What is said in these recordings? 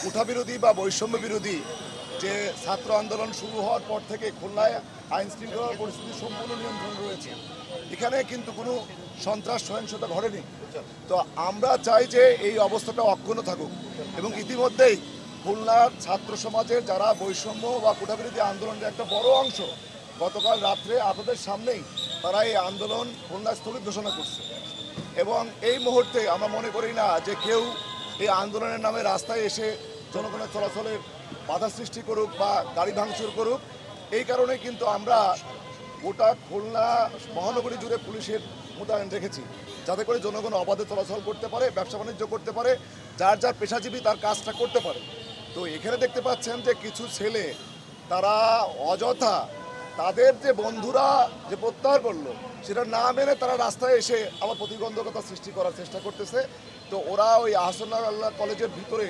কোঠা বিরোধী বা বৈষম্য বিরোধী যে ছাত্র আন্দোলন শুরু হওয়ার পর থেকে খুলনায় আইন শৃঙ্খলা পরিস্থিতি সম্পূর্ণ নিয়ন্ত্রণ রয়েছে। এখানে কিন্তু কোনো সন্ত্রাস সহিংসতা ঘটেনি। তো আমরা চাই যে এই অবস্থাটা অক্ষুণ্ণ থাকুক এবং ইতিমধ্যেই খুলনার ছাত্র সমাজের যারা বৈষম্য বা কোঠা বিরোধী আন্দোলনের একটা বড় অংশ গতকাল রাত্রে আপনাদের সামনেই তারা এই আন্দোলন খুলনা স্থগিত ঘোষণা করছে। এবং এই মুহূর্তে আমরা মনে করি না যে কেউ এই আন্দোলনের নামে রাস্তায় এসে জনগণের চলাচলের বাধা সৃষ্টি করুক বা গাড়ি ভাঙচুর করুক। এই কারণে কিন্তু আমরা গোটা খুলনা মহানগরী জুড়ে পুলিশের মোতায়েন রেখেছি, যাতে করে জনগণ অবাধে চলাচল করতে পারে, ব্যবসা বাণিজ্য করতে পারে, যার যার পেশাজীবী তার কাজটা করতে পারে। তো এখানে দেখতে পাচ্ছেন যে কিছু ছেলে তারা অযথা তাদের যে বন্ধুরা যে প্রত্যাহার করলো সেটা না মেনে তারা রাস্তায় এসে আবার প্রতিবন্ধকতা সৃষ্টি করার চেষ্টা করতেছে। তো ওরা ওই আহসানুল্লাহ কলেজের ভিতরে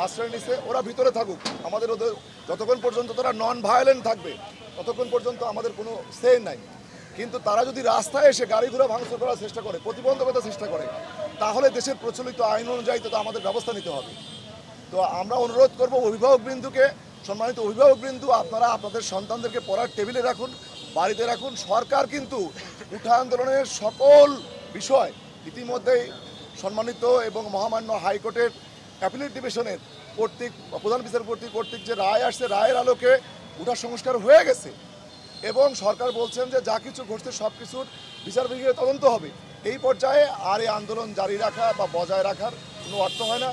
আশ্রয় নিছে, ওরা ভিতরে থাকুক, আমাদের ওদের যতক্ষণ পর্যন্ত তারা নন ভায়োলেন্ট থাকবে ততক্ষণ পর্যন্ত আমাদের কোনো সে নাই। কিন্তু তারা যদি রাস্তায় এসে গাড়ি ঘোড়া ভাঙচুর করার চেষ্টা করে, প্রতিবন্ধকতা চেষ্টা করে, তাহলে দেশের প্রচলিত আইন অনুযায়ী তো আমাদের ব্যবস্থা নিতে হবে। তো আমরা অনুরোধ করব অভিভাবকবৃন্দুকে, সম্মানিত অভিভাবকবৃন্দু, আপনারা আপনাদের সন্তানদেরকে পড়ার টেবিলে রাখুন, বাড়িতে রাখুন। সরকার কিন্তু উঠা আন্দোলনের সকল বিষয় ইতিমধ্যেই সম্মানিত এবং মহামান্য হাইকোর্টের অ্যাপিলেট ডিভিশনের কর্তৃক প্রধান বিচারপতি কর্তৃক যে রায় আসছে, রায়ের আলোকে উঠা সংস্কার হয়ে গেছে এবং সরকার বলছেন যে যা কিছু ঘটছে সব কিছুর বিচার বিভাগীয় তদন্ত হবে। এই পর্যায়ে আর এই আন্দোলন জারি রাখা বা বজায় রাখার কোনো অর্থ হয় না।